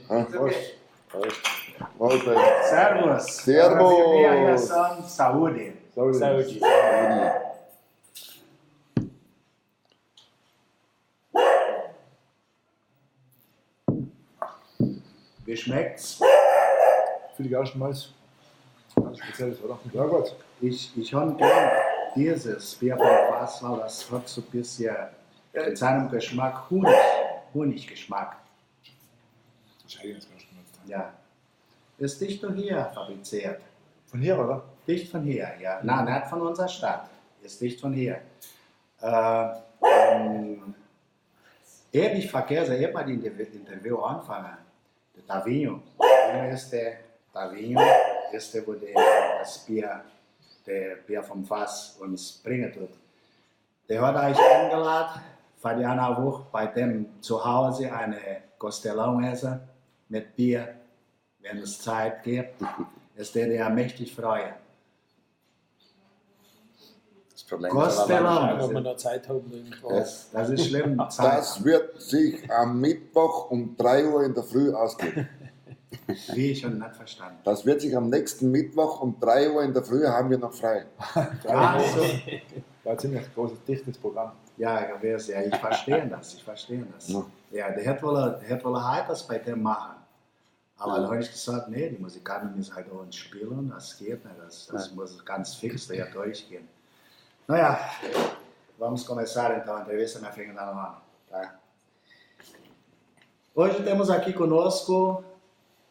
Prost. Servus. Servus. Saúde. Saúde. Wie schmeckt's? Für die ersten Mal ganz spezielles, oder? Ja, gut. Ich habe gern dieses Bier vom Fass, weil das hat so ein bisschen in seinem Geschmack Honiggeschmack. Wahrscheinlich das erste Mal. Ja. Ist nicht nur hier fabriziert. Von hier, oder? Nicht von hier, ja. Nein, nicht von unserer Stadt. Ist nicht von hier. Ich vergesse immer die Interview anfangen. Der Tavinho. Tavinho ist der, wo das Bier, der Bier vom Fass uns bringen tut. Der hat euch eingeladen, für die eine Woche bei dem zu Hause eine Costelão essen mit Bier, wenn es Zeit gibt. Ist der ja mächtig freuen. Das Problem Wenn ist, wir noch Zeit haben, irgendwo. das ist schlimm. Das wird sich am Mittwoch um 3 Uhr in der Früh ausgehen. Wie ich schon nicht verstanden. Das wird sich am nächsten Mittwoch um 3 Uhr in der Früh haben wir noch frei. Also, War ein ziemlich großes, dichtes Programm. ja, ich verstehe das. Ja. Ja, der hätte wohl etwas bei dem machen. Aber dann habe ich gesagt, nee, die Musikanten müssen halt auch spielen, das geht nicht, das muss ganz fix daher durchgehen. Naja, vamos começar então a entrevista, minha filha, tá? Hoje temos aqui conosco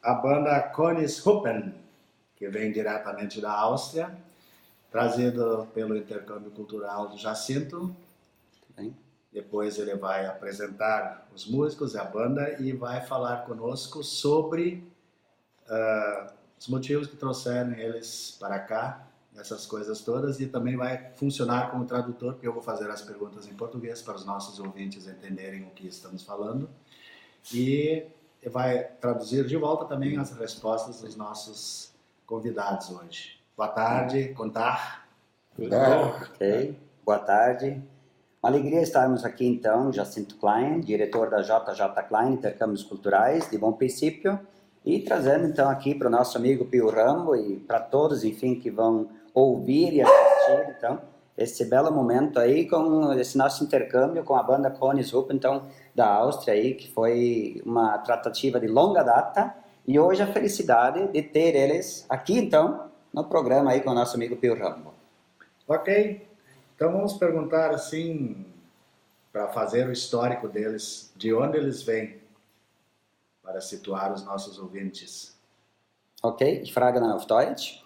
a banda Cones Huppen, que vem diretamente da Áustria, trazido pelo intercâmbio cultural do Jacinto. Bem. Depois ele vai apresentar os músicos e a banda e vai falar conosco sobre os motivos que trouxeram eles para cá, essas coisas todas, e também vai funcionar como tradutor, porque eu vou fazer as perguntas em português para os nossos ouvintes entenderem o que estamos falando, e vai traduzir de volta também as respostas dos nossos convidados hoje. Boa tarde, Contar. Ok, boa tarde. Uma alegria estarmos aqui então, Jacinto Klein, diretor da JJ Klein Intercâmbios Culturais, de Bom Princípio, e trazendo então aqui para o nosso amigo Pio Rambo e para todos, enfim, que vão ouvir e assistir, então, esse belo momento aí com esse nosso intercâmbio com a banda Cones Huppen, então, da Áustria aí, que foi uma tratativa de longa data, e hoje a felicidade de ter eles aqui então, no programa aí com o nosso amigo Pio Rambo. Ok, então vamos perguntar assim, para fazer o histórico deles, de onde eles vêm, para situar os nossos ouvintes. Okay, ich frage dann auf Deutsch.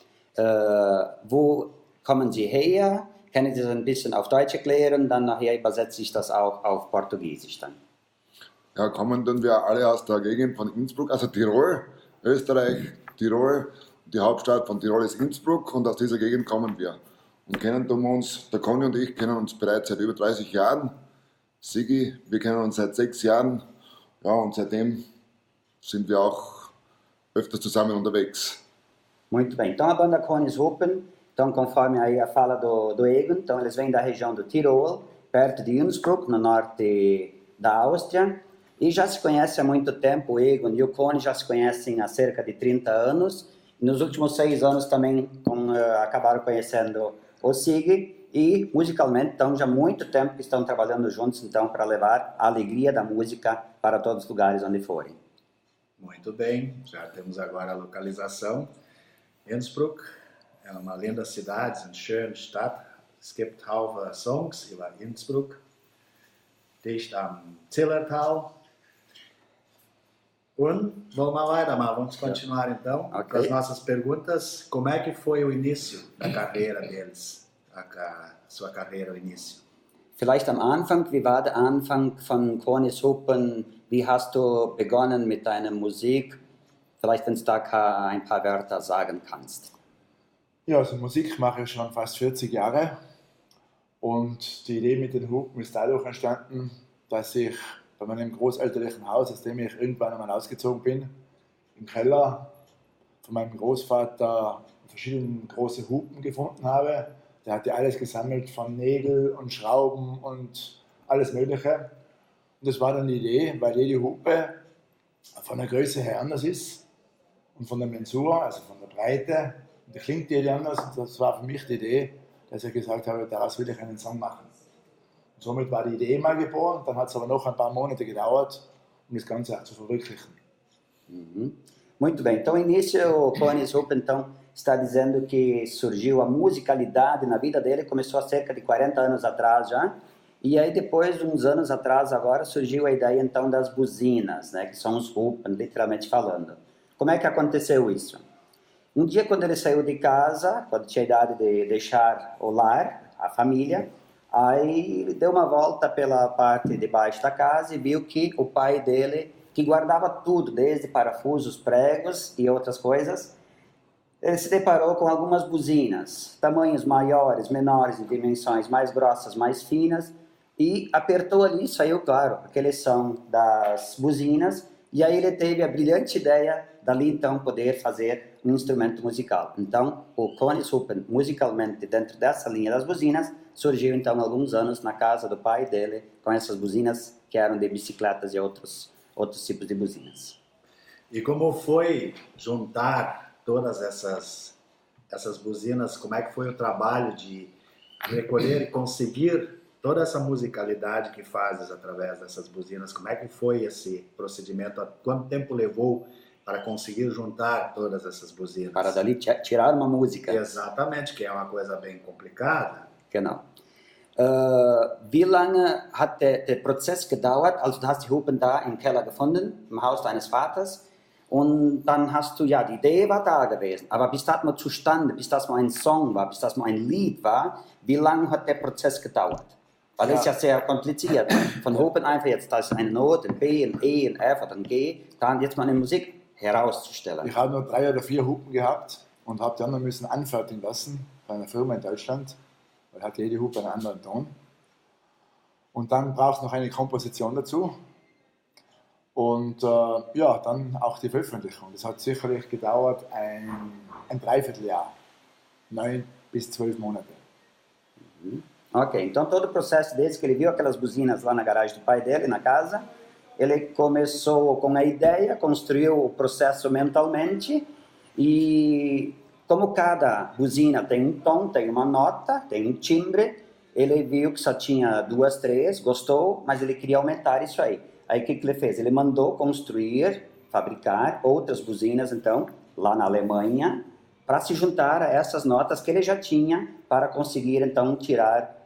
Wo kommen Sie her? Können Sie das ein bisschen auf Deutsch erklären? Dann nachher übersetze ich das auch auf Portugiesisch dann. Ja, kommen dann wir alle aus der Gegend von Innsbruck, also Tirol, Österreich, Tirol. Die Hauptstadt von Tirol ist Innsbruck und aus dieser Gegend kommen wir. Und kennen uns, der Conny und ich kennen uns bereits seit über 30 Jahren. Sigi, wir kennen uns seit 6 Jahren. Ja, und seitdem sind wir auch öfters zusammen unterwegs. Muito bem, então a banda Cones Huppen, então conforme aí a fala do Egon, então eles vêm da região do Tirol, perto de Innsbruck, no norte da Áustria, e já se conhecem há muito tempo, o Egon e o Conny já se conhecem há cerca de 30 anos, e nos últimos 6 anos também acabaram conhecendo o Sig, e musicalmente então já há muito tempo que estão trabalhando juntos então para levar a alegria da música para todos os lugares onde forem. Muito bem, já temos agora a localização. Innsbruck é uma linda cidade, eine schöne Stadt. Es gibt Haufen Songs über Innsbruck, dicht am Zillertal. Und vamos lá weitermachen, vamos continuar então com as nossas perguntas. Como é que foi o início da carreira deles, a sua carreira, o início? Vielleicht am Anfang, wie war der Anfang von Cones Huppen? Wie hast du begonnen mit deiner Musik? Vielleicht, wenn du da ein paar Wörter sagen kannst. Ja, also Musik mache ich schon fast 40 Jahre. Und die Idee mit den Hupen ist dadurch entstanden, dass ich bei meinem großelterlichen Haus, aus dem ich irgendwann einmal ausgezogen bin, im Keller von meinem Großvater verschiedene große Hupen gefunden habe. Der hatte alles gesammelt von Nägel und Schrauben und alles Mögliche. Und das war dann die Idee, weil jede Hupe von der Größe her anders ist und von der Mensur, also von der Breite. Und die klingt jede anders. Und das war für mich die Idee, dass ich gesagt habe, daraus will ich einen Song machen. Und somit war die Idee mal geboren. Dann hat es aber noch ein paar Monate gedauert, um das Ganze zu verwirklichen. Muito bem, então início o Cones Hope então está dizendo que surgiu a musicalidade na vida dele, começou há cerca de 40 anos atrás já, e aí depois, uns anos atrás agora, surgiu a ideia então das buzinas, né, que são os Hopen, literalmente falando. Como é que aconteceu isso? Um dia quando ele saiu de casa, quando tinha a idade de deixar o lar, a família, aí ele deu uma volta pela parte de baixo da casa e viu que o pai dele, que guardava tudo, desde parafusos, pregos e outras coisas, ele se deparou com algumas buzinas, tamanhos maiores, menores, de dimensões mais grossas, mais finas, e apertou ali, saiu claro, aqueles são das buzinas, e aí ele teve a brilhante ideia dali então poder fazer um instrumento musical. Então, o Cones Hopen, musicalmente, dentro dessa linha das buzinas, surgiu então há alguns anos na casa do pai dele, com essas buzinas que eram de bicicletas e outros tipos de buzinas. E como foi juntar todas essas buzinas? Como é que foi o trabalho de recolher e conseguir toda essa musicalidade que fazes através dessas buzinas? Como é que foi esse procedimento? Quanto tempo levou para conseguir juntar todas essas buzinas? Para dali tirar uma música. Exatamente, que é uma coisa bem complicada. Genau. Wie lange hat der Prozess gedauert? Also du hast die Hupen da im Keller gefunden, im Haus deines Vaters, und dann hast du, ja, die Idee war da gewesen, aber bis das mal zustande, bis das mal ein Song war, bis das mal ein Lied war, wie lange hat der Prozess gedauert? Weil das ist ja sehr kompliziert. Von Hupen einfach jetzt, da ist eine Note, ein B, ein E, ein F oder ein G, dann jetzt mal eine Musik herauszustellen. Ich habe nur 3 oder 4 Hupen gehabt und habe die anderen müssen anfertigen lassen bei einer Firma in Deutschland, weil hat jede Hupe einen anderen Ton. Und dann braucht es noch eine Komposition dazu und ja, dann auch die Veröffentlichung. Das hat sicherlich gedauert ein Dreivierteljahr, 9 bis 12 Monate. Ok, então todo o processo desde que ele viu aquelas buzinas lá na garagem do pai dele, na casa, ele começou com a ideia, construiu o processo mentalmente e como cada buzina tem um tom, tem uma nota, tem um timbre, ele viu que só tinha 2, 3, gostou, mas ele queria aumentar isso aí. Aí o que ele fez? Ele mandou construir, fabricar outras buzinas, então, lá na Alemanha, para se juntar a essas notas que ele já tinha, para conseguir, então, tirar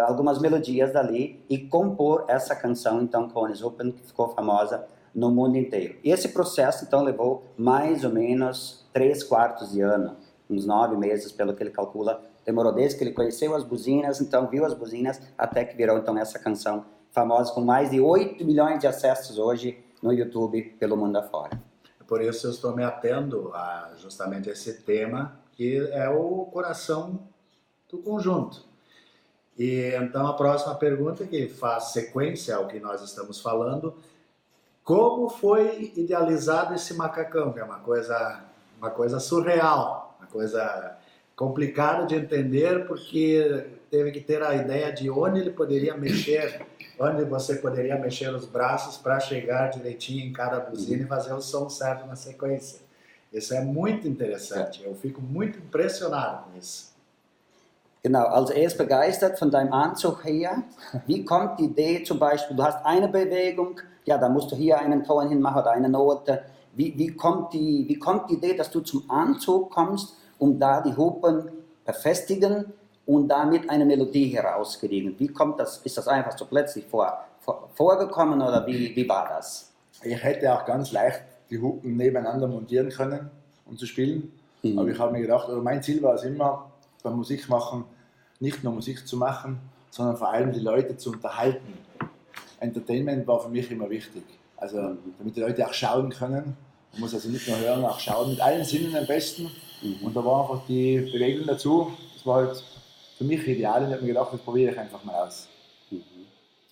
algumas melodias dali e compor essa canção, então, Cones Hopen, que ficou famosa no mundo inteiro. E esse processo, então, levou mais ou menos 3/4 de ano, uns 9 meses, pelo que ele calcula. Demorou desde que ele conheceu as buzinas, então viu as buzinas, até que virou, então, essa canção famosa, com mais de 8 milhões de acessos hoje no YouTube, pelo mundo afora. Por isso eu estou me atendo a justamente esse tema, que é o coração do conjunto. E então a próxima pergunta, que faz sequência ao que nós estamos falando: como foi idealizado esse macacão? Que é uma coisa surreal, uma coisa complicada de entender, porque teve que ter a ideia de onde ele poderia mexer, onde você poderia mexer os braços para chegar direitinho em cada buzina e fazer o som certo na sequência. Isso é muito interessante, eu fico muito impressionado com isso. Genau, also er ist begeistert von deinem Anzug her. Wie kommt die Idee zum Beispiel, du hast eine Bewegung, ja, da musst du hier einen Ton hinmachen oder eine Note. Wie kommt die Idee, dass du zum Anzug kommst, da die Hupen befestigen und damit eine Melodie herauskriegen? Wie kommt das? Ist das einfach so plötzlich vorgekommen oder wie war das? Ich hätte auch ganz leicht die Hupen nebeneinander montieren können, um zu spielen. Aber ich habe mir gedacht, also mein Ziel war es immer, beim Musikmachen nicht nur Musik zu machen, sondern vor allem die Leute zu unterhalten. Entertainment war für mich immer wichtig. Also damit die Leute auch schauen können. Man muss also nicht nur hören, auch schauen, mit allen Sinnen am besten. Und da war einfach die Bewegung dazu. Das war halt für mich ideal und ich habe mir gedacht, das probiere ich einfach mal aus.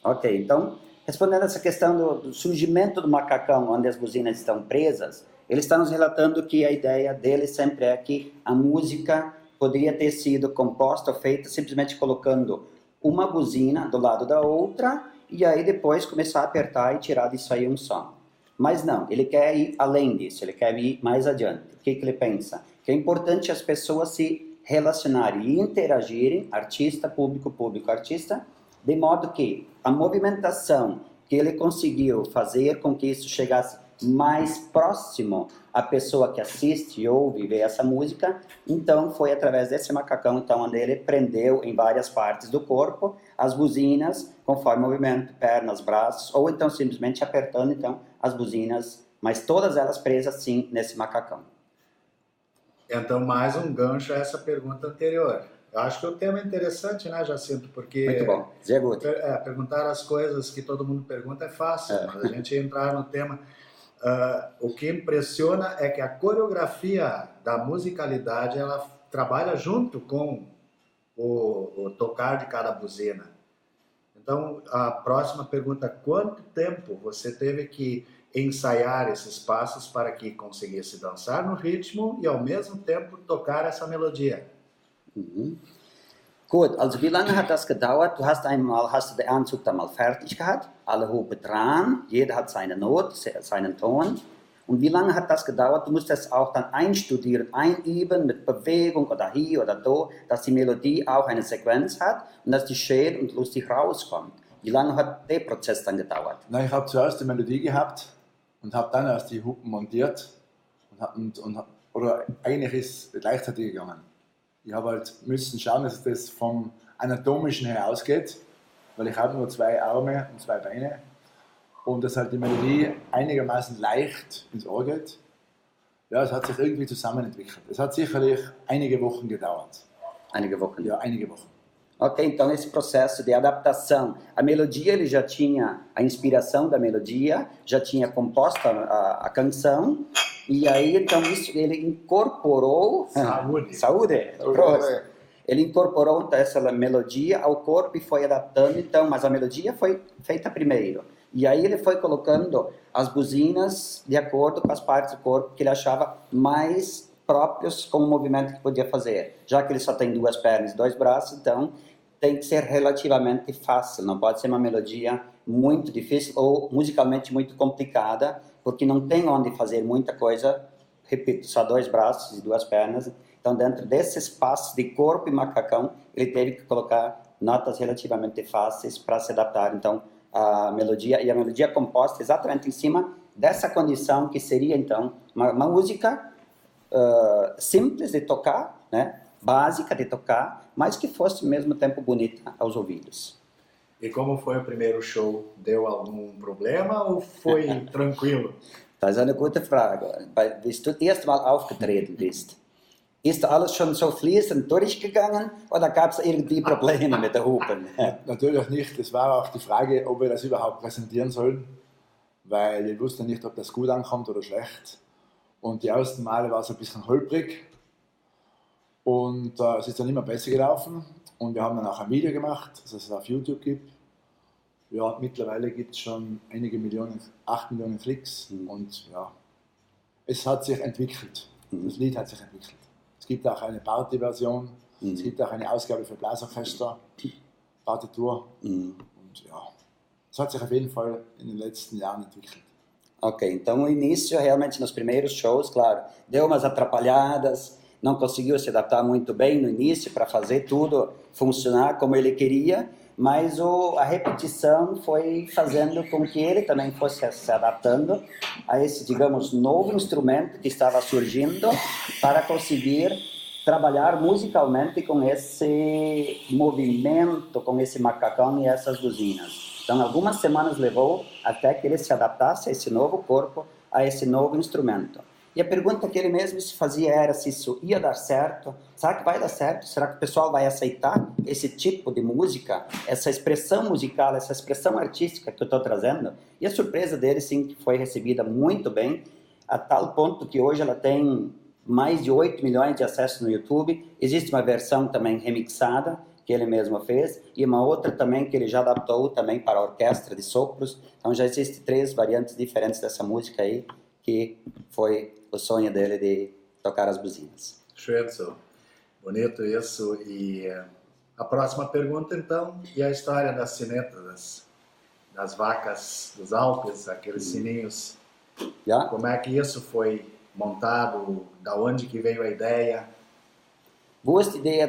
Ok, então, respondendo essa questão do surgimento do macacão, onde as buzinas estão presas, ele está nos relatando que a ideia dele sempre é que a música poderia ter sido composta ou feita simplesmente colocando uma buzina do lado da outra e aí depois começar a apertar e tirar disso aí um som. Mas não, ele quer ir além disso, ele quer ir mais adiante. O que ele pensa? Que é importante as pessoas se relacionarem e interagirem, artista, público, público, artista, de modo que a movimentação que ele conseguiu fazer com que isso chegasse mais próximo à pessoa que assiste, ouve, vê essa música, então foi através desse macacão, então, onde ele prendeu em várias partes do corpo as buzinas, conforme o movimento, pernas, braços, ou então simplesmente apertando então as buzinas, mas todas elas presas sim nesse macacão. Então, mais um gancho a essa pergunta anterior. Eu acho que o tema é interessante, né, Jacinto? Porque Muito bom, sehr gut. Perguntar as coisas que todo mundo pergunta é fácil, mas a gente entrar no tema... o que impressiona é que a coreografia da musicalidade, ela trabalha junto com o tocar de cada buzina. Então, a próxima pergunta: quanto tempo você teve que ensaiar esses passos para que conseguisse dançar no ritmo e ao mesmo tempo tocar essa melodia? Gut, also wie lange hat das gedauert? Du hast den Anzug dann mal fertig gehabt, alle Hupe dran, jeder hat seine Note, seinen Ton. Und wie lange hat das gedauert? Du musst das auch dann einstudieren, einüben mit Bewegung oder hier oder da, dass die Melodie auch eine Sequenz hat und dass die schön und lustig rauskommt. Wie lange hat der Prozess dann gedauert? Na, ich habe zuerst die Melodie gehabt und habe dann erst die Hupen montiert. Oder eigentlich ist es gleichzeitig gegangen. Ich habe halt müssen schauen, dass das vom Anatomischen her ausgeht, weil ich habe nur 2 Arme und 2 Beine und dass halt die Melodie einigermaßen leicht ins Ohr geht. Ja, es hat sich irgendwie zusammenentwickelt. Es hat sicherlich einige Wochen gedauert. Einige Wochen? Ja, einige Wochen. Ok, então esse processo de adaptação, a melodia ele já tinha a inspiração da melodia, já tinha composto a canção, e aí então isso ele incorporou... Saúde! Saúde! Ele incorporou então, essa melodia ao corpo e foi adaptando, então, mas a melodia foi feita primeiro. E aí ele foi colocando as buzinas de acordo com as partes do corpo que ele achava mais próprios com o movimento que podia fazer. Já que ele só tem 2 pernas e 2 braços, então tem que ser relativamente fácil, não pode ser uma melodia muito difícil ou musicalmente muito complicada, porque não tem onde fazer muita coisa, repito, só 2 braços e 2 pernas. Então, dentro desse espaço de corpo e macacão, ele teve que colocar notas relativamente fáceis para se adaptar, então, à melodia, e a melodia composta exatamente em cima dessa condição que seria, então, uma música simples de tocar, né? Básica de tocar, mas que fosse ao mesmo tempo bonita aos ouvidos. E como foi o primeiro show? Deu algum problema ou foi tranquilo? Das ist eine gute Frage. Bis du das erste Mal aufgetreten bist, ist alles schon so fließend durchgegangen oder gab es irgendwie Probleme mit der Hupen? Natürlich nicht. Es war auch die Frage, ob wir das überhaupt präsentieren sollen, weil wir wussten nicht, ob das gut ankommt oder schlecht. Und die ersten Male war es ein bisschen holprig. Und es ist dann immer besser gelaufen. Und wir haben dann auch ein Video gemacht, das es auf YouTube gibt. Ja, mittlerweile gibt es schon einige Millionen, 8 Millionen Klicks. Und ja, es hat sich entwickelt. Das Lied hat sich entwickelt. Es gibt auch eine Party-Version. Es gibt auch eine Ausgabe für Blasorchester, Partitur. Und ja, es hat sich auf jeden Fall in den letzten Jahren entwickelt. Ok, então o início realmente nos primeiros shows, claro, deu umas atrapalhadas, não conseguiu se adaptar muito bem no início para fazer tudo funcionar como ele queria, mas a repetição foi fazendo com que ele também fosse se adaptando a esse, digamos, novo instrumento que estava surgindo para conseguir trabalhar musicalmente com esse movimento, com esse macacão e essas buzinas. Então, algumas semanas levou até que ele se adaptasse a esse novo corpo, a esse novo instrumento. E a pergunta que ele mesmo se fazia era se isso ia dar certo. Será que vai dar certo? Será que o pessoal vai aceitar esse tipo de música, essa expressão musical, essa expressão artística que eu estou trazendo? E a surpresa dele, sim, que foi recebida muito bem, a tal ponto que hoje ela tem mais de 8 milhões de acessos no YouTube. Existe uma versão também remixada, que ele mesmo fez, e uma outra também que ele já adaptou também para a orquestra de sopros. Então já existem 3 variantes diferentes dessa música aí, que foi o sonho dele de tocar as buzinas. Schwetzel, bonito isso. E a próxima pergunta, então, e a história das sinetas, das vacas dos Alpes, aqueles sininhos. Ja? Como é que isso foi montado? Da onde que veio a ideia? Wo ist die Idee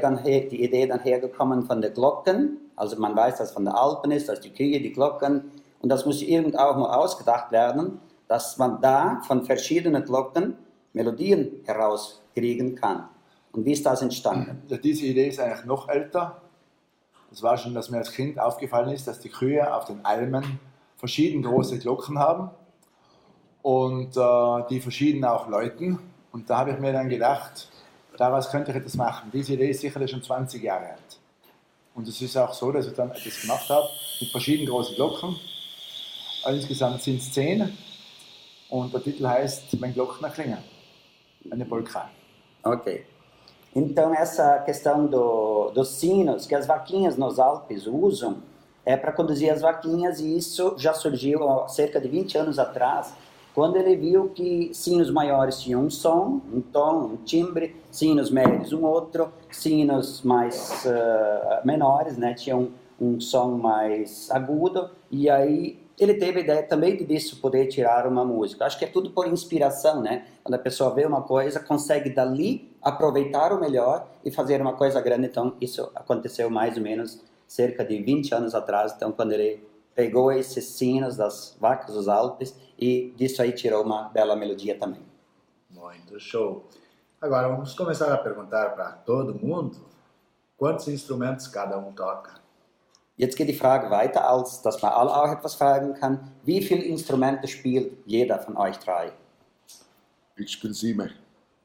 dann hergekommen von den Glocken? Also man weiß, dass von den Alpen ist, dass die Kühe, die Glocken. Und das muss irgend auch mal ausgedacht werden, dass man da von verschiedenen Glocken Melodien herauskriegen kann. Und wie ist das entstanden? Ja, diese Idee ist eigentlich noch älter. Das war schon, dass mir als Kind aufgefallen ist, dass die Kühe auf den Almen verschieden große Glocken haben und die verschieden auch läuten. Und da habe ich mir dann gedacht, daraus könnte ich etwas machen. Diese Idee ist sicherlich schon 20 Jahre alt. Und es ist auch so, dass ich dann etwas gemacht habe mit verschieden großen Glocken. Insgesamt sind es 10. Und der Titel heißt Wenn Glocken klingen. Eine Polka. Ok. Então, essa questão dos sinos que as vaquinhas nos Alpes usam é para conduzir as vaquinhas, e isso já surgiu há cerca de 20 anos atrás, quando ele viu que sinos maiores tinham um som, um tom, um timbre, sinos médios um outro, sinos mais menores, né, tinham um som mais agudo, e aí ele teve a ideia também disso poder tirar uma música. Acho que é tudo por inspiração, né? Quando a pessoa vê uma coisa, consegue dali aproveitar o melhor e fazer uma coisa grande. Então, isso aconteceu mais ou menos cerca de 20 anos atrás. Então, quando ele pegou esses sinos das vacas dos Alpes e disso aí tirou uma bela melodia também. Muito show. Agora, vamos começar a perguntar para todo mundo quantos instrumentos cada um toca. Jetzt geht die Frage weiter, als dass man alle auch etwas fragen kann. Wie viele Instrumente spielt jeder von euch drei? Ich spiele 7.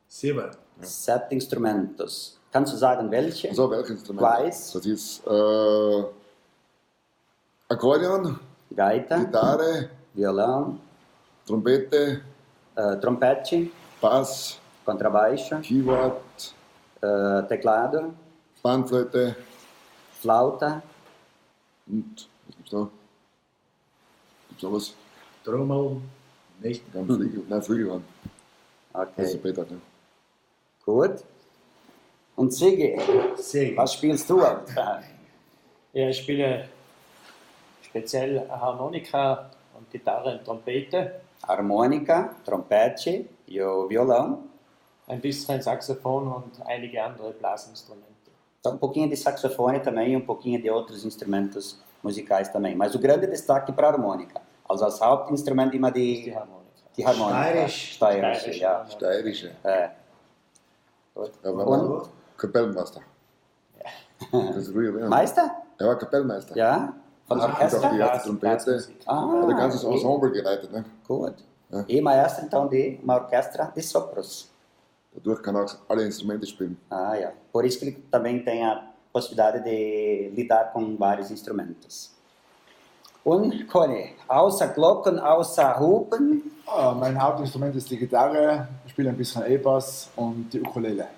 Siva, 7 Instrumentos. Kannst du sagen, welche? Also, welches Instrument? Weiß. Das ist Akkordeon, Gaita, Gitarre, violão, Trompete, trompete, Bass, contrabaixo, Keyboard, teclado, Panflöte flauta, und was gibt's noch? Gibt's noch was? Trommel, nicht? Dann Flügel, nein, Flügelhorn. Das ok, ist Peter, ne? gut. Und Sigi, Sim. was spielst du? Ja, ich spiele speziell Harmonika und Gitarre und Trompete, Harmonica, trompete e o violão. ein bisschen Saxophon und einige andere Blasinstrumente. Então, um pouquinho de saxofone também e um pouquinho de outros instrumentos musicais também. Mas o grande destaque para a harmônica. Also als Hauptinstrument immer Die die, Harmonika. die Harmonika. Steirische, ja. Steirische. Gut. Er war Und Kapellmeister. Das ist früher, ja. Meister? Er war Kapellmeister. Ja? Von Also, Orchester? die erste Trompete. Blasmusik. Er hat ein ganzes e- Ensemble geleitet. Ne? Gut. Ja. E maestro, então, de uma orquestra de sopros. Dadurch kann er auch alle Instrumente spielen. Ah, ja. Por isso que ele também tem a possibilidade de lidar com vários instrumentos. Und, Conny, außer Glocken, außer Hupen, Mein Hauptinstrument ist die Gitarre, ich spiele ein bisschen E-Bass und die Ukulele.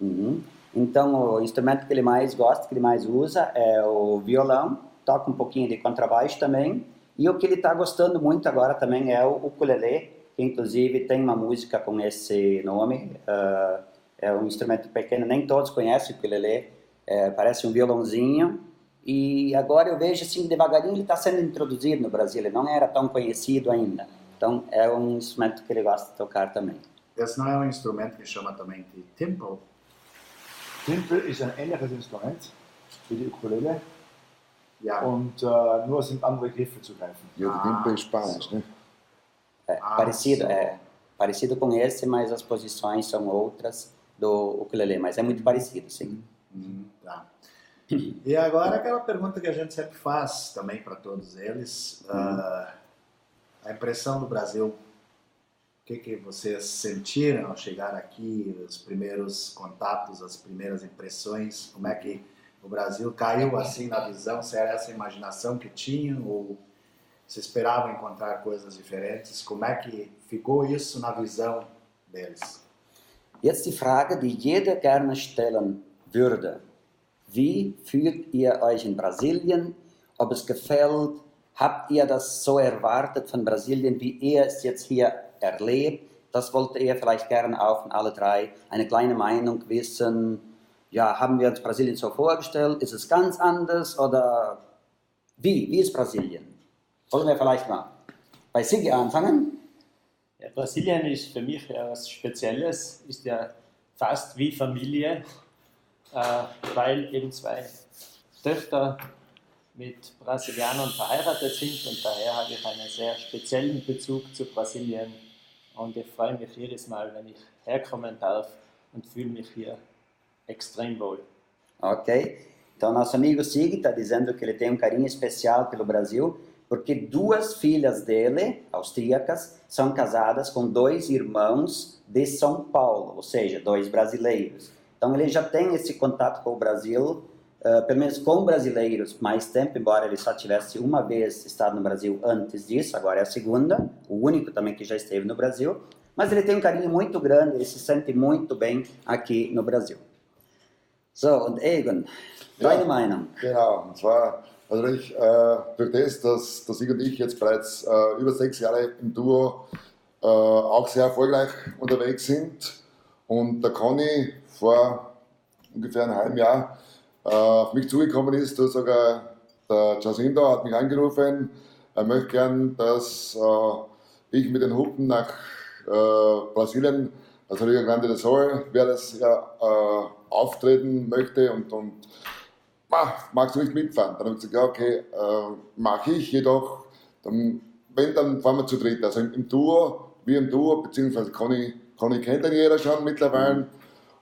uhum. Então, o instrumento que ele mais gosta, que ele mais usa é o violão, toca um pouquinho de contrabaixo também, e o que ele está gostando muito agora também é o ukulele, que inclusive tem uma música com esse nome, é um instrumento pequeno, nem todos conhecem o ukulele, parece um violãozinho, e agora eu vejo assim, devagarinho ele está sendo introduzido no Brasil, ele não era tão conhecido ainda, então é um instrumento que ele gosta de tocar também. Esse não é um instrumento que chama também de timpel? Timpel ist ein ähnliches Instrument wie die Ukulele Ja. und nur sind andere Griffe zu greifen. Ja, der Timpe ist Spanisch. Ne? Parecido com esse, mas as posições são outras do ukulele, mas é muito parecido, sim. Tá. E agora aquela pergunta que a gente sempre faz também para todos eles, a impressão do Brasil, o que vocês sentiram ao chegar aqui, os primeiros contatos, as primeiras impressões, como é que o Brasil caiu assim na visão, se era essa imaginação que tinham ou se esperavam encontrar coisas diferentes, como é que ficou isso na visão deles? Jetzt die Frage, die jeder gerne stellen würde. Wie fühlt ihr euch in Brasilien? Ob es gefällt? Habt ihr das so erwartet von Brasilien, wie ihr es jetzt hier erlebt? Das wollte ihr vielleicht gerne auch von alle drei eine kleine Meinung wissen. Ja, haben wir uns Brasilien so vorgestellt? Ist es ganz anders? Oder wie? Wie ist Brasilien? Wollen wir vielleicht mal bei Sigi anfangen? Ja, Brasilien ist für mich ja was Spezielles, ist ja fast wie Familie, weil eben zwei Töchter mit Brasilianern verheiratet sind und daher habe ich einen sehr speziellen Bezug zu Brasilien und ich freue mich jedes Mal, wenn ich herkommen darf und fühle mich hier extrem wohl. Ok? Então, nosso amigo Sig está dizendo que ele tem um carinho especial pelo Brasil, porque duas filhas dele, austríacas, são casadas com dois irmãos de São Paulo, ou seja, dois brasileiros. Então, ele já tem esse contato com o Brasil, pelo menos com brasileiros, mais tempo, embora ele só tivesse uma vez estado no Brasil antes disso, agora é a segunda, o único também que já esteve no Brasil, mas ele tem um carinho muito grande, ele se sente muito bem aqui no Brasil. So, und Egon, deine Meinung? Genau, und zwar natürlich durch das, dass ich und ich jetzt bereits über 6 Jahre im Duo auch sehr erfolgreich unterwegs sind und der Conny vor ungefähr einem halben Jahr auf mich zugekommen ist, da sogar der Jacinto hat mich angerufen, er möchte gern, dass ich mit den Hupen nach Brasilien, also Rio Grande do Sul, wer das auftreten möchte und magst du nicht mitfahren? Dann habe ich gesagt, ja okay, mache ich, jedoch, dann fahren wir zu dritt, also im Duo, wir im Duo, beziehungsweise Conny kennt ja jeder schon mittlerweile.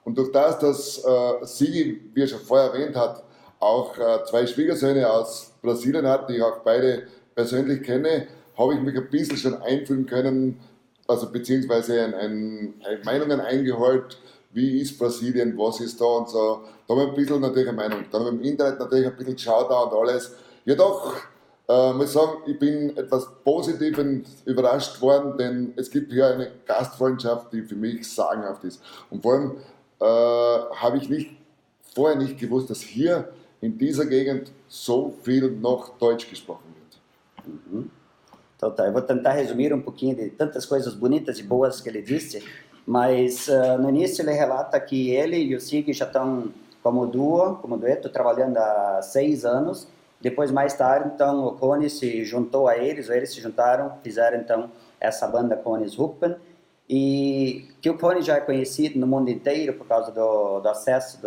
Und durch das, dass sie, wie er schon vorher erwähnt hat, auch 2 Schwiegersöhne aus Brasilien hat, die ich auch beide persönlich kenne, habe ich mich ein bisschen schon einfühlen können, also beziehungsweise Meinungen eingeholt, wie ist Brasilien, was ist da und so. Da habe ich ein bisschen natürlich eine Meinung. Dann habe ich im Internet natürlich ein bisschen geschaut da und alles. Jedoch muss ich sagen, ich bin etwas positiv überrascht worden, denn es gibt hier eine Gastfreundschaft, die für mich sagenhaft ist. Und vor allem habe ich vorher nicht gewusst, dass hier in dieser Gegend so viel noch Deutsch gesprochen wird. Uhum. Então tá, eu vou tentar resumir um pouquinho de tantas coisas bonitas e boas que ele disse, mas no início ele relata que ele e o Sig já estão como dueto, trabalhando há 6 anos. Depois, mais tarde, então, o Conny se juntou a eles, ou eles se juntaram, fizeram então essa banda Conny's Hupen, e que o Conny já é conhecido no mundo inteiro por causa do acesso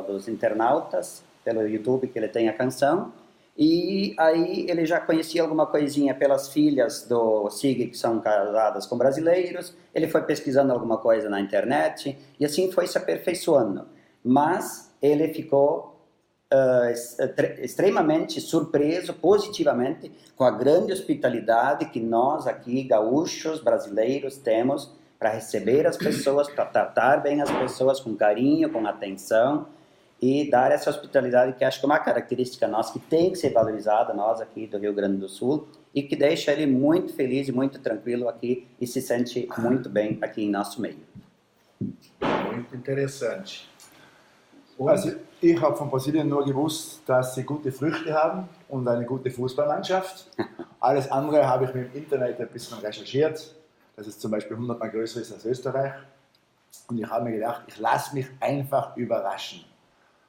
dos internautas pelo YouTube, que ele tem a canção. E aí ele já conhecia alguma coisinha pelas filhas do Sig, que são casadas com brasileiros. Ele foi pesquisando alguma coisa na internet e assim foi se aperfeiçoando. Mas ele ficou extremamente surpreso, positivamente, com a grande hospitalidade que nós aqui, gaúchos, brasileiros, temos para receber as pessoas, para tratar bem as pessoas com carinho, com atenção, e dar essa hospitalidade que acho que é uma característica nossa, que tem que ser valorizada, nós aqui do Rio Grande do Sul, e que deixa ele muito feliz e muito tranquilo aqui e se sente muito bem aqui em nosso meio. Muito interessante. Also ich habe von Brasilien nur gewusst, dass sie gute Früchte haben und eine gute Fußballmannschaft. Alles andere habe ich mir im Internet ein bisschen recherchiert, dass es zum Beispiel 100-mal größer ist als Österreich. Und ich habe mir gedacht, ich lasse mich einfach überraschen.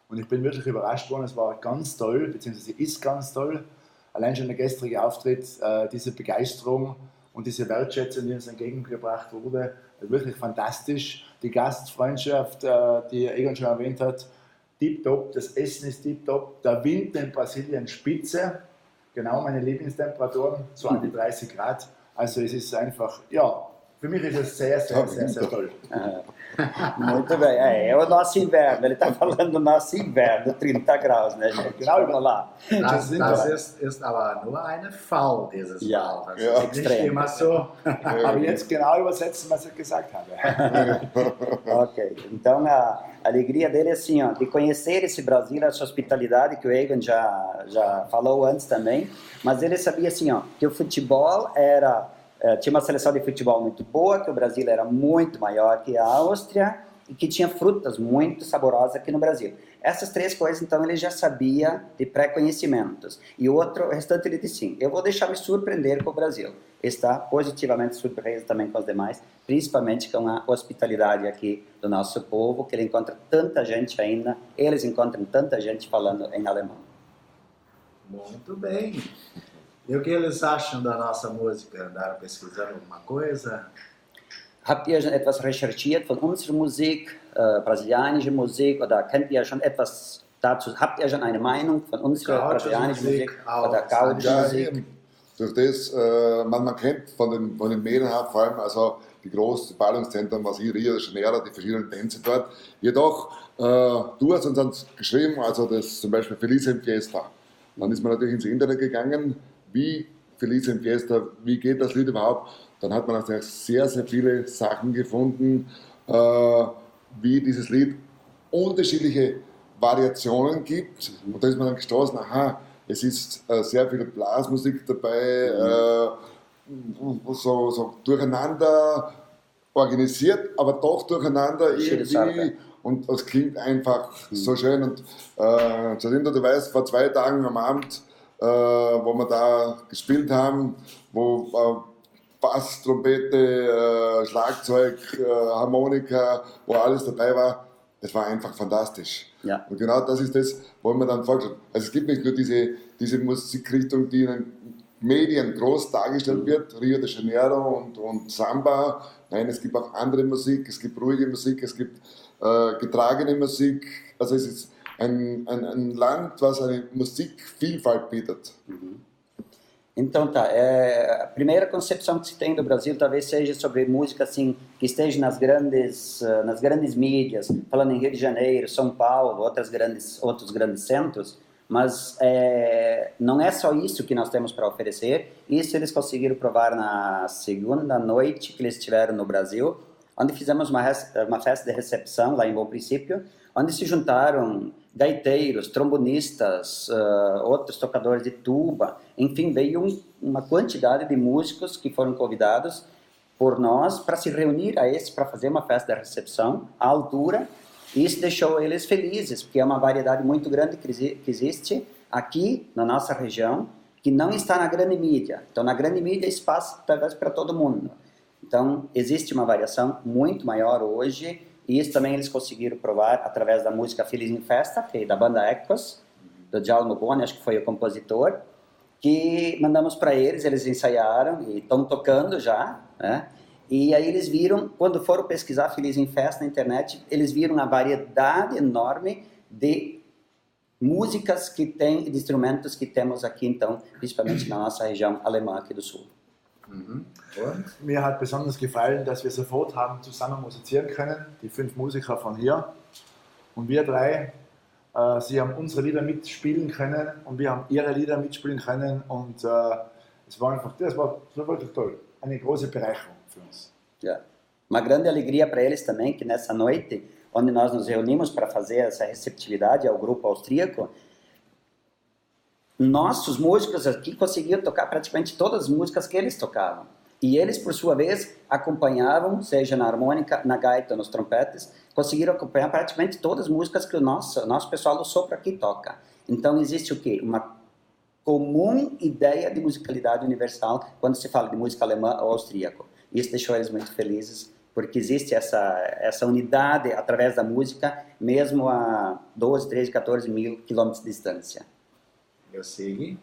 Und ich bin wirklich überrascht worden, es war ganz toll, beziehungsweise ist ganz toll. Allein schon der gestrige Auftritt, diese Begeisterung und diese Wertschätzung, die uns entgegengebracht wurde, wirklich fantastisch. Die Gastfreundschaft, die Egon schon erwähnt hat, tipptopp, das Essen ist tipptopp, der Winter in Brasilien spitze, genau meine Lieblingstemperaturen, so an die 30 Grad. Also es ist einfach, ja, für mich ist es sehr, sehr, sehr, sehr toll. Muito bem, é o nosso inverno, ele está falando do nosso inverno, 30 graus, né, gente? Genau, Vamos lá. Das ist aber nur eine Fall dieses Ja, Mal. Das ja. ist nicht immer so. Aber jetzt genau übersetzen, was ich gesagt habe. Ok, então a alegria dele é assim, ó, de conhecer esse Brasil, essa hospitalidade que o Egon já falou antes também, mas ele sabia assim, ó, que o futebol tinha uma seleção de futebol muito boa, que o Brasil era muito maior que a Áustria e que tinha frutas muito saborosas aqui no Brasil. Essas 3 coisas, então, ele já sabia de pré-conhecimentos. E o restante ele disse sim, eu vou deixar me surpreender com o Brasil. Está positivamente surpreso também com os demais, principalmente com a hospitalidade aqui do nosso povo, que ele encontra tanta gente ainda, eles encontram tanta gente falando em alemão. Muito bem. E o que eles acham da nossa música? Andaram pesquisando alguma coisa? Habt ihr schon etwas recherchiert von unserer Musik, brasilianische Musik, oder kennt ihr schon etwas dazu? Habt ihr schon eine Meinung von unserer brasilianischen Musik oder gaudischen Musik? Eben. Durch das, man kennt von den Medien her vor allem also die großen Ballungszentren, was hier Rio de Janeiro, die verschiedenen Tänze dort. Jedoch, du hast uns geschrieben, also das zum Beispiel Feliz en Fiesta. Dann ist man natürlich ins Internet gegangen, wie Feliz en Fiesta, wie geht das Lied überhaupt? Dann hat man natürlich sehr, sehr viele Sachen gefunden, wie dieses Lied unterschiedliche Variationen gibt. Und da ist man dann gestoßen, aha, es ist sehr viel Blasmusik dabei, so durcheinander organisiert, aber doch durcheinander irgendwie. Und es klingt einfach so schön. Und Jacinto, du weißt, vor 2 Tagen am Abend, wo wir da gespielt haben, wo Bass, Trompete, Schlagzeug, Harmonika, wo alles dabei war, das war einfach fantastisch. Ja. Und genau das ist das, wo man dann vorgestellt hat. Also es gibt nicht nur diese Musikrichtung, die in den Medien groß dargestellt wird, Rio de Janeiro und Samba. Nein, es gibt auch andere Musik, es gibt ruhige Musik, es gibt getragene Musik. Also es ist ein Land, was eine Musikvielfalt bietet. Então tá, a primeira concepção que se tem do Brasil talvez seja sobre música assim, que esteja nas grandes mídias, falando em Rio de Janeiro, São Paulo, outros grandes centros, mas não é só isso que nós temos para oferecer. Isso eles conseguiram provar na segunda noite que eles estiveram no Brasil, onde fizemos uma festa de recepção lá em Bom Princípio, onde se juntaram gaiteiros, trombonistas, outros tocadores de tuba, enfim, veio uma quantidade de músicos que foram convidados por nós para se reunir para fazer uma festa de recepção à altura, e isso deixou eles felizes, porque é uma variedade muito grande que existe aqui na nossa região, que não está na grande mídia. Então, na grande mídia, espaço talvez para todo mundo. Então, existe uma variação muito maior hoje, e isso também eles conseguiram provar através da música Feliz em Festa, que é da banda Ecos, do Djalmo Boni, acho que foi o compositor, que mandamos para eles ensaiaram e estão tocando já, né? E aí eles viram, quando foram pesquisar Feliz em Festa na internet, eles viram a variedade enorme de músicas que tem, de instrumentos que temos aqui, então, principalmente na nossa região alemã aqui do sul. Mir hat besonders gefallen, dass wir sofort haben zusammen musizieren können, die 5 Musiker von hier. Und wir 3, sie haben unsere Lieder mitspielen können und wir haben ihre Lieder mitspielen können. Und das war wirklich toll. Eine große Bereicherung für uns. Yeah. Uma grande alegria para eles também, que nessa noite, onde nós nos reunimos para fazer essa receptividade ao grupo austríaco, nossos músicos aqui conseguiam tocar praticamente todas as músicas que eles tocavam. E eles, por sua vez, acompanhavam, seja na harmônica, na gaita, nos trompetes, conseguiram acompanhar praticamente todas as músicas que o nosso pessoal do sopro aqui toca. Então existe o quê? Uma comum ideia de musicalidade universal quando se fala de música alemã ou austríaco. Isso deixou eles muito felizes, porque existe essa unidade através da música, mesmo a 12, 13, 14 mil quilômetros de distância. Eu sigo.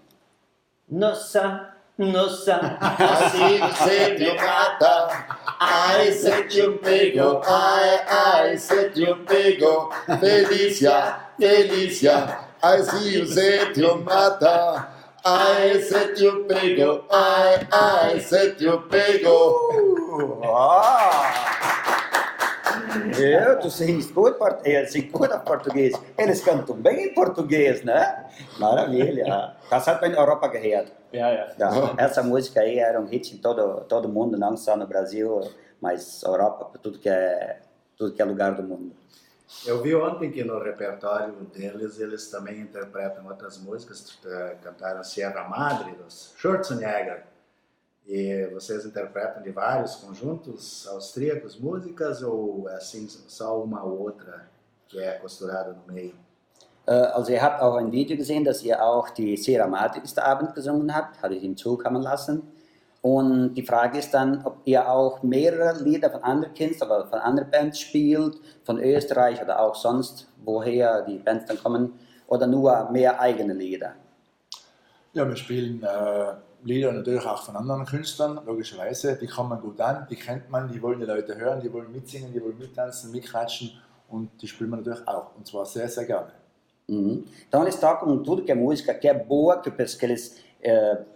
Nossa, assim você me mata. Ai, se te um pego, ai, se te um pego. Delícia, delícia, Ai, se você te mata, ai, se te um pego, ai, se te um pego. Tu se escuta português. Eles cantam bem em português, né? Maravilha. Passado para a Europa gehört. Ja. Essa música aí era um hit em todo mundo, não só no Brasil, mas Europa, para tudo que é lugar do mundo. Eu vi ontem que no repertório deles, eles também interpretam outras músicas, cantaram Sierra Madre, dos Schwarzenegger. E vocês interpretam de vários conjuntos austríacos músicas ou assim só uma ou outra que é costurada no meio? Also ihr habt auch ein Video gesehen, dass ihr auch die Sierra Madre gestern Abend gesungen habt, hatte ich hinzukommen lassen. Und die Frage ist dann, ob ihr auch mehrere Lieder von anderen Künstlern oder von anderen Bands spielt, von Österreich oder auch sonst, woher die Bands dann kommen, oder nur mehr eigene Lieder. Ja, wir spielen Lieder natürlich auch von anderen Künstlern, logischerweise. Die kommen gut an, die kennt man, die wollen die Leute hören, die wollen mitsingen, die wollen mittanzen, mitklatschen und die spielen wir natürlich auch. Und zwar sehr, sehr gerne. Uhum. Então eles tocam tudo que é música, que é boa, que eles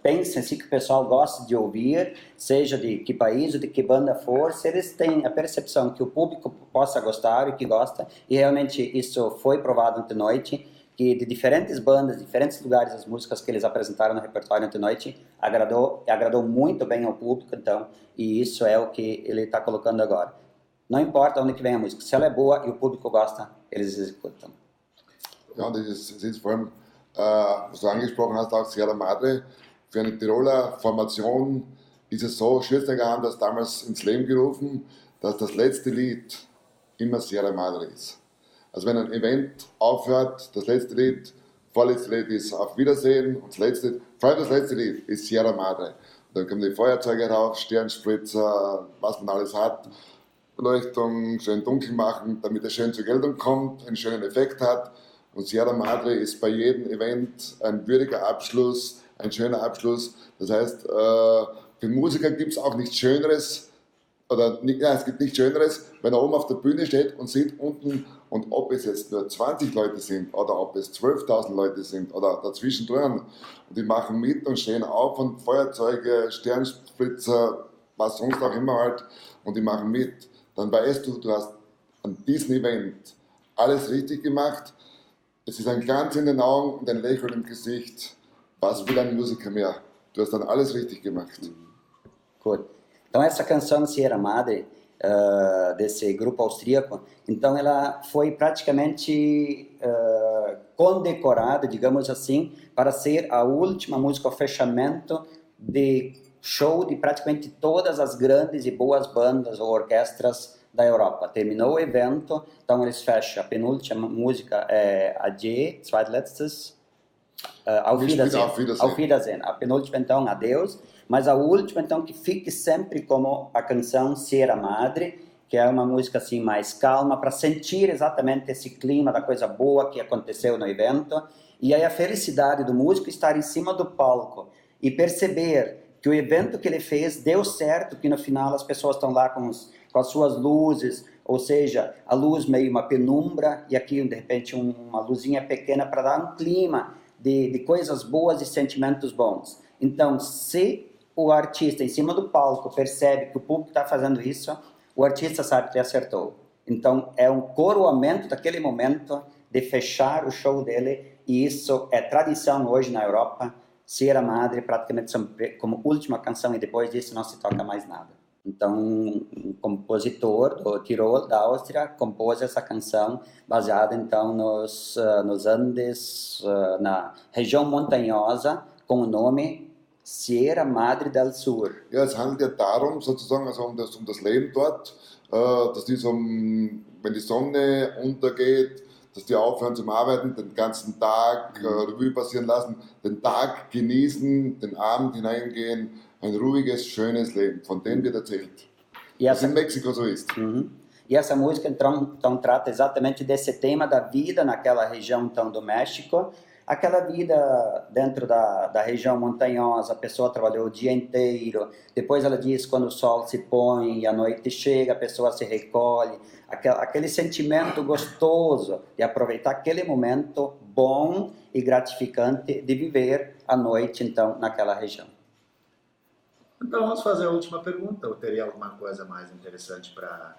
pensem assim, que o pessoal gosta de ouvir, seja de que país ou de que banda for, se eles têm a percepção que o público possa gostar e que gosta, e realmente isso foi provado ontem à noite, que de diferentes bandas, diferentes lugares, as músicas que eles apresentaram no repertório ontem à noite, agradou muito bem ao público, então, e isso é o que ele está colocando agora. Não importa onde que vem a música, se ela é boa e o público gosta, eles executam. Ja, das ist vor allem, was du angesprochen hast, auch Sierra Madre. Für eine Tiroler Formation ist es so, Schürzenegger haben das damals ins Leben gerufen, dass das letzte Lied immer Sierra Madre ist. Also wenn ein Event aufhört, das letzte Lied, vorletzte Lied ist Auf Wiedersehen und vor allem das letzte Lied ist Sierra Madre. Und dann kommen die Feuerzeuge rauf, Sternspritzer, was man alles hat, Beleuchtung, schön dunkel machen, damit es schön zur Geltung kommt, einen schönen Effekt hat. Und Sierra Madre ist bei jedem Event ein würdiger Abschluss, ein schöner Abschluss. Das heißt, für Musiker gibt es auch nichts Schöneres, es gibt nichts Schöneres, wenn er oben auf der Bühne steht und sieht unten, und ob es jetzt nur 20 Leute sind oder ob es 12.000 Leute sind oder dazwischen drin, und die machen mit und stehen auf und Feuerzeuge, Sternspritzer, was sonst auch immer halt, und die machen mit, dann weißt du, du hast an diesem Event alles richtig gemacht. Es ist ein Glanz in den Augen und ein Lächeln im Gesicht. Was will ein Musiker mehr? Du hast dann alles richtig gemacht. Good. Então essa canção Sierra Madre, desse grupo austríaco, então ela foi praticamente condecorada, digamos assim, para ser a última música, o fechamento de show de praticamente todas as grandes e boas bandas ou orquestras da Europa. Terminou o evento, então eles fecham. A penúltima música é Adieu, zweitletztes, Auf Wiedersehen. Auf Wiedersehen. A penúltima, então, Adeus. Mas a última, então, que fique sempre como a canção Sierra Madre, que é uma música assim mais calma, para sentir exatamente esse clima da coisa boa que aconteceu no evento. E aí a felicidade do músico estar em cima do palco e perceber que o evento que ele fez deu certo, que no final as pessoas estão lá com as suas luzes, ou seja, a luz meio uma penumbra e aqui de repente uma luzinha pequena para dar um clima de coisas boas e sentimentos bons. Então, se o artista em cima do palco percebe que o público está fazendo isso, o artista sabe que ele acertou. Então, é um coroamento daquele momento de fechar o show dele, e isso é tradição hoje na Europa. Sierra Madre praticamente como última canção, e depois disso não se toca mais nada. Então, um compositor do Tirol, da Áustria, compôs essa canção baseada então nos Andes, na região montanhosa, com o nome Sierra Madre del Sur. Ja, es handelt ja darum, sozusagen, also um das Leben dort, dass die so, wenn die Sonne untergeht, dass die aufhören zum Arbeiten, den ganzen Tag Revue passieren lassen, den Tag genießen, den Abend hineingehen, ein ruhiges, schönes Leben, von dem wird erzählt. Was in Mexiko so ist. E essa música então trata exatamente desse tema da vida naquela região então do México, aquela vida dentro da região montanhosa, a pessoa trabalhou o dia inteiro, depois ela diz quando o sol se põe e a noite chega, a pessoa se recolhe, aquele sentimento gostoso de aproveitar aquele momento bom e gratificante de viver a noite então naquela região. Então vamos fazer a última pergunta, ou teria alguma coisa mais interessante para...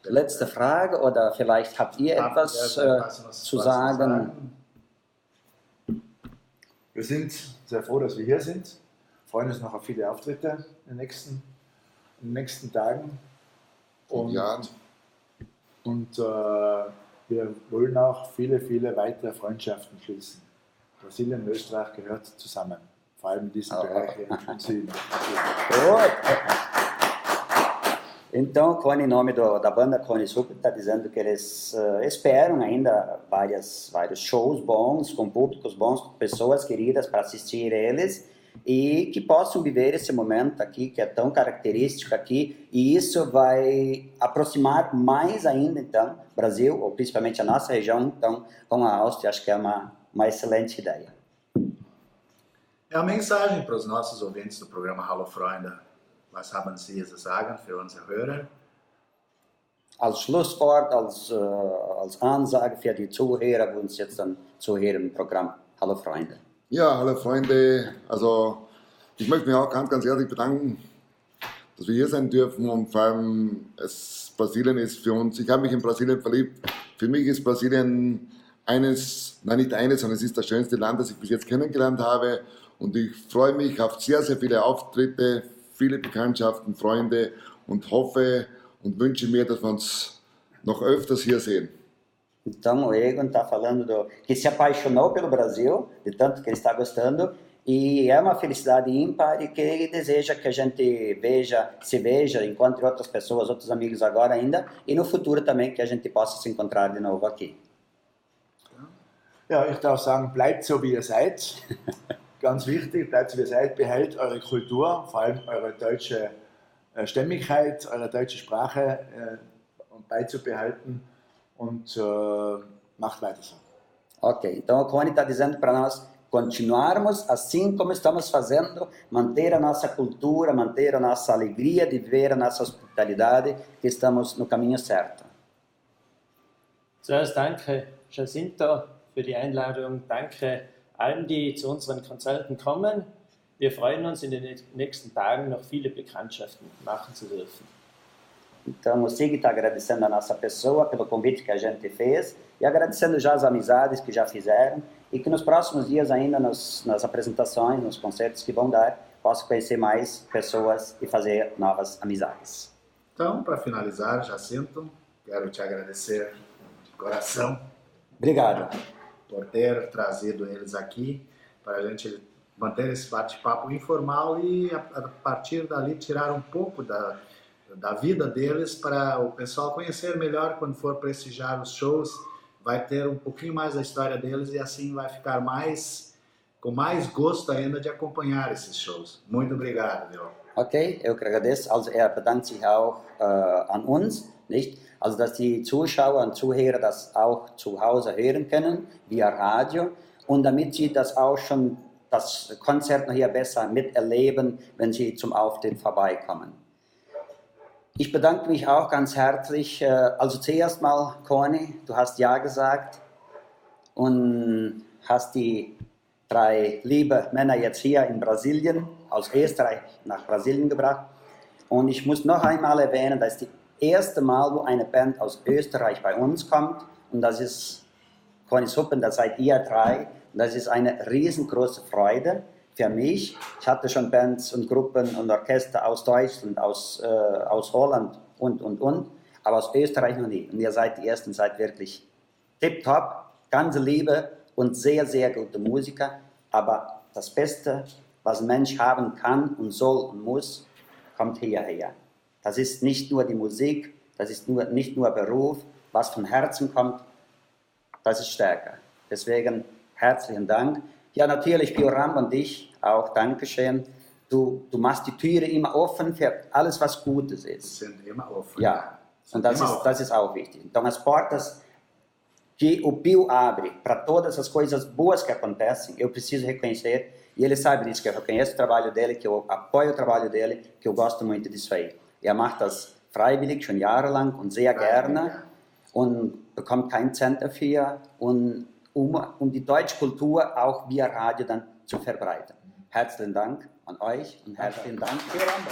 Letzte Frage, oder vielleicht habt ihr etwas zu sagen? Wir sind sehr froh, dass wir hier sind. Freuen uns noch auf viele Auftritte in den nächsten Tagen. Und wir wollen auch viele, viele weitere Freundschaften schließen. Brasilien und Österreich gehört zusammen. Vor allem in diesem Bereich im Süden. Então, Cone, em nome da banda Cone Super, está dizendo que eles esperam ainda vários shows bons, com públicos bons, com pessoas queridas para assistir eles, e que possam viver esse momento aqui, que é tão característico aqui, e isso vai aproximar mais ainda, então, Brasil, ou principalmente a nossa região, então, com a Áustria. Acho que é uma excelente ideia. É uma mensagem para os nossos ouvintes do programa Hallo Freunde. Was haben Sie zu sagen für unsere Hörer? Als Schlusswort, als Ansage für die Zuhörer, die uns jetzt dann zuhören im Programm Hallo Freunde. Ja, hallo Freunde. Also ich möchte mich auch ganz ehrlich bedanken, dass wir hier sein dürfen und vor allem Brasilien ist für uns, ich habe mich in Brasilien verliebt. Für mich ist Brasilien nicht eines, sondern es ist das schönste Land, das ich bis jetzt kennengelernt habe. Und ich freue mich auf sehr, sehr viele Auftritte, viele Bekanntschaften, Freunde und hoffe und wünsche mir, dass wir uns noch öfters hier sehen. Então, o Egon está falando que se apaixonou pelo Brasil, de tanto que ele está gostando, e é uma felicidade ímpar e que ele deseja que a gente se veja, encontre outras pessoas, outros amigos agora ainda, e no futuro também que a gente possa se encontrar de novo aqui. Ja, ich darf sagen, bleibt so, wie ihr seid. Ganz wichtig, bleibt so, wie ihr seid. Behält eure Kultur, vor allem eure deutsche Stämmigkeit, eure deutsche Sprache beizubehalten und macht weiter so. Ok, então o Cone está dizendo para nós continuarmos assim como estamos fazendo, manter a nossa cultura, manter a nossa alegria de viver a nossa hospitalidade, que estamos no caminho certo. Zuerst danke Jacinto für die Einladung, danke allen, die zu unseren Konzerten kommen. Wir freuen uns, in den nächsten Tagen noch viele Bekanntschaften machen zu dürfen. Então, o Sig está agradecendo a nossa pessoa pelo convite que a gente fez e agradecendo já as amizades que já fizeram e que nos próximos dias ainda nas apresentações, nos concertos que vão dar, possa conhecer mais pessoas e fazer novas amizades. Então, para finalizar, Jacinto, quero te agradecer de coração. Obrigado. Por ter trazido eles aqui para a gente manter esse bate-papo informal e a partir dali tirar um pouco da vida deles para o pessoal conhecer melhor quando for prestigiar os shows, vai ter um pouquinho mais da história deles e assim vai ficar com mais gosto ainda de acompanhar esses shows. Muito obrigado, meu. Okay, eu que agradeço. Also bedankt sich auch an uns, nicht? Also dass die Zuschauer und Zuhörer das auch zu Hause hören können, via Radio, und damit sie das Konzert noch hier besser miterleben, wenn sie zum Auftritt vorbeikommen. Ich bedanke mich auch ganz herzlich, also zuerst mal, Corny, du hast Ja gesagt und hast die 3 liebe Männer jetzt hier in Brasilien, aus Österreich nach Brasilien gebracht. Und ich muss noch einmal erwähnen, das ist das erste Mal, wo eine Band aus Österreich bei uns kommt. Und das ist Corny Suppen, das seid ihr 3. Und das ist eine riesengroße Freude für mich. Ich hatte schon Bands und Gruppen und Orchester aus Deutschland, aus Holland und. Aber aus Österreich noch nie. Und ihr seid die Ersten, seid wirklich tipptopp, ganze Liebe und sehr, sehr gute Musiker. Aber das Beste, was ein Mensch haben kann und soll und muss, kommt hierher. Das ist nicht nur die Musik, das ist nicht nur Beruf, was vom Herzen kommt, das ist stärker. Deswegen herzlichen Dank. Ja, natürlich, Pioram und dich auch, Dankeschön. Du machst die Türe immer offen für alles, was Gutes ist. Sind immer offen. Ja, und das ist auch wichtig. Então, as portas que o Pio abre para todas as coisas boas que acontecem, eu preciso reconhecer, e ele sabe disso, que eu reconheço o trabalho dele, que eu apoio o trabalho dele, que eu gosto muito disso aí. Macht das freiwillig, schon jahrelang und sehr gerne und bekommt keinen Cent dafür, und um die deutsche Kultur auch via Radio dann zu verbreiten. Herzlichen Dank an euch und herzlichen Dank für Rambo.